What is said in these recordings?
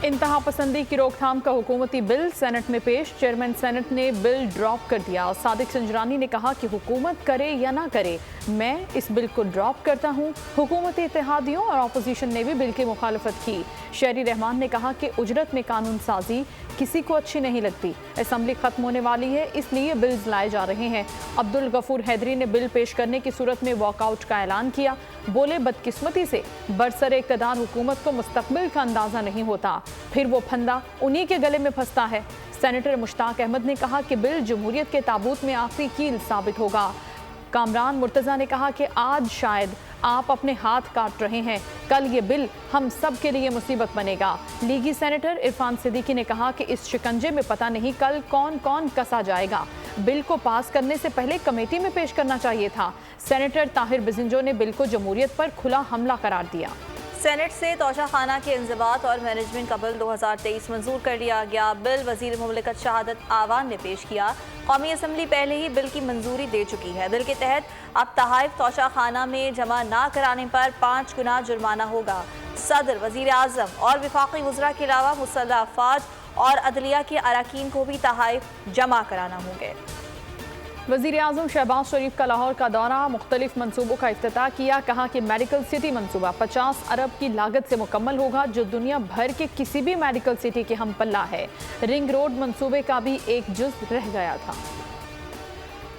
इंतहा पसंदी की रोकथाम का हुकूमती बिल सेनेट में पेश। चेयरमैन सेनेट ने बिल ड्रॉप कर दिया। सादिक संजरानी ने कहा कि हुकूमत करे या ना करे, मैं इस बिल को ड्रॉप करता हूँ। हुकूमती इत्तेहादियों और अपोजिशन ने भी बिल की मुखालफत की। शहरी रहमान ने कहा कि उजरत में कानून साजी किसी को अच्छी नहीं लगती। असम्बली खत्म होने वाली है, इसलिए बिल्स लाए जा रहे हैं। अब्दुल गफूर हैदरी ने बिल पेश करने की सूरत में वॉकआउट का ऐलान किया। बोले, बदकिस्मती से बरसरे इक़्तिदार हुकूमत को मुस्तकबिल का अंदाजा नहीं होता, फिर वो फंदा उन्हीं के गले में फंसता है। सेनेटर मुश्ताक अहमद ने कहा कि बिल जमहूरियत के ताबूत में आखिरी कील साबित होगा। कामरान मुर्तज़ा ने कहा कि आज शायद आप अपने हाथ काट रहे हैं, कल ये बिल हम सब के लिए मुसीबत बनेगा। लीगी सेनेटर इरफान सिद्दीकी ने कहा कि इस शिकंजे में पता नहीं कल कौन कौन कसा जाएगा। बिल को पास करने से पहले कमेटी में पेश करना चाहिए था। सेनेटर ताहिर बिजिंजो ने बिल को जमहूरियत पर खुला हमला करार दिया। सेनेट से तोशाखाना के इंज़िबात और मैनेजमेंट का बिल 2023 मंजूर कर लिया गया। बिल वज़ीर मुमलिकत शहादत आवान ने पेश किया। कौमी असम्बली पहले ही बिल की मंजूरी दे चुकी है। बिल के तहत अब तहाइफ तोशाखाना में जमा ना कराने पर 5 गुना जुर्माना होगा। सदर, वज़ीर आज़म और वफाकी वज़रा के अलावा मुसल्लह अफ़वाज और अदलिया के अरकान को भी तहाइफ जमा कराना होंगे। वज़ीर आज़म शहबाज शरीफ का लाहौर का दौरा, मुख्तलिफ मनसूबों का इफ्तिताह किया। कहा कि मेडिकल सिटी मनसूबा 50 अरब की लागत से मुकम्मल होगा, जो दुनिया भर के किसी भी मेडिकल सिटी के हम पल्ला है। रिंग रोड मनसूबे का भी एक जुज़ रह गया था।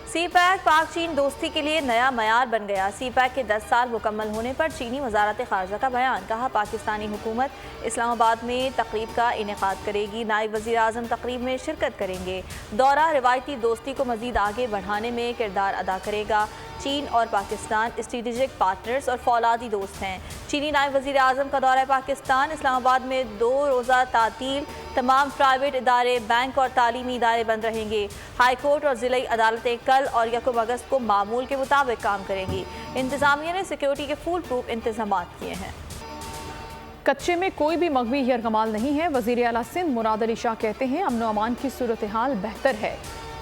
सी पैक पाक चीन दोस्ती के लिए नया मयार बन गया। सी पैक के 10 साल मुकम्मल होने पर चीनी वजारत ख़ारजा का बयान। कहा, पाकिस्तानी हुकूमत इस्लामाबाद में तकरीब का इनेकाद करेगी। नायब वज़ीर आज़म तकरीब में शिरकत करेंगे। दौरा रिवायती दोस्ती को मज़ीद आगे बढ़ाने में किरदार अदा करेगा। चीन और पाकिस्तान स्ट्रेटेजिक पार्टनर्स और फौलादी दोस्त हैं। चीनी नायब वज़ीर आज़म का दौरा पाकिस्तान। इस्लामाबाद में 2 रोज़ा तातील, तमाम प्राइवेट इदारे, बैंक और तालीमी इदारे बंद रहेंगे। हाई कोर्ट और ज़िली अदालतें कल और 1 अगस्त को मामूल के मुताबिक काम करेंगी। इंतज़ामिया ने सिक्योरिटी के फुल प्रूफ इंतजाम किए हैं। कच्चे में कोई भी मग़वी यरगमाल नहीं है। वज़ीर आला सिंध मुराद अली शाह कहते हैं, अमन व अमान की सूरत हाल बेहतर है।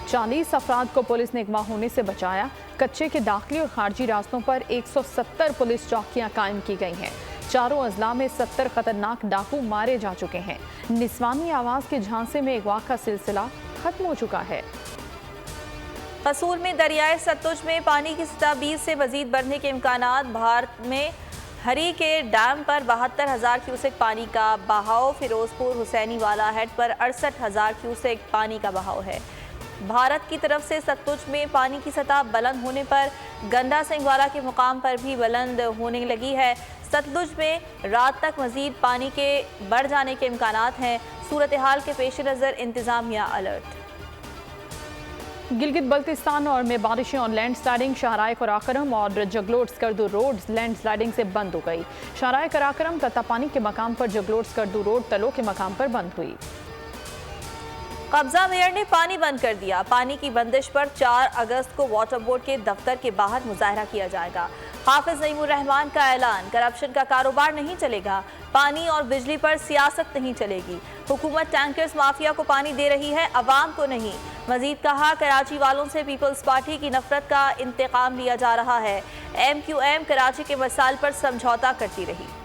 40 अफराद को पुलिस ने अगवा होने से बचाया। कच्चे के दाखिली और खारजी रास्तों पर 170 पुलिस चौकियां कायम की गई हैं। चारों अजला में 70 खतरनाक डाकू मारे जा चुके हैं। निस्वानी आवाज़ के झांसे में अगवा का सिलसिला खत्म हो चुका है। कसूर में दरियाए सतलुज में पानी की सतह 20 से मजीद बढ़ने के इम्कानात। भारत में हरी के डैम पर 72,000 क्यूसेक पानी का बहाव। फिरोजपुर हुसैनी वाला हेड पर 68,000 क्यूसेक पानी का बहाव है। भारत की तरफ से सतलुज में पानी की सतह बुलंद होने पर गंडा सिंह वाला के मुकाम पर भी बुलंद होने लगी है। सतलुज में रात तक मजीद पानी के बढ़ जाने के इम्कानात हैं। सूरत हाल के पेश नज़र इंतज़ामिया अलर्ट। गिलगित बल्तिस्तान और में बारिशें और लैंड स्लाइडिंग। शाहराए कराकरम और Jaglot Skardu road land sliding से बंद हो गई। शाहराए कराकरम तत्तापानी के मकाम पर जगलोट स्कर्दू रोड तलो के मकाम पर बंद हुई। कब्जा मेयर ने पानी बंद कर दिया। पानी की बंदिश पर 4 अगस्त को वाटर बोर्ड के दफ्तर के बाहर मुजाहरा किया जाएगा। हाफिज नईमुर रहमान का ऐलान, करप्शन का कारोबार नहीं चलेगा। पानी और बिजली पर सियासत नहीं चलेगी। हुकूमत टैंकर्स माफिया को पानी दे रही है, अवाम को नहीं। मजीद कहा, कराची वालों से पीपल्स पार्टी की नफरत का इंतकाम लिया जा रहा है। MQM कराची के मसाइल पर समझौता करती रही।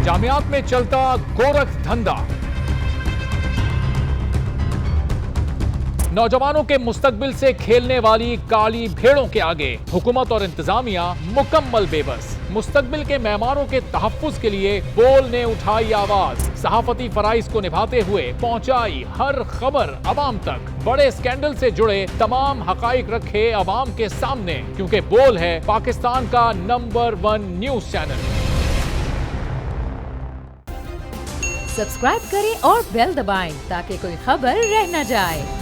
जामियात में चलता गोरख धंधा, नौजवानों के मुस्तकबिल से खेलने वाली काली भेड़ों के आगे हुकूमत और इंतजामिया मुकम्मल बेबस। मुस्तकबिल के मेहमानों के तहफ्फुज के लिए बोल ने उठाई आवाज। सहाफती फराइज को निभाते हुए पहुंचाई हर खबर अवाम तक। बड़े स्कैंडल से जुड़े तमाम हकाइक रखे अवाम के सामने, क्योंकि बोल है पाकिस्तान का नंबर 1 न्यूज चैनल। सब्सक्राइब करें और बेल दबाएं ताकि कोई खबर रह न जाए।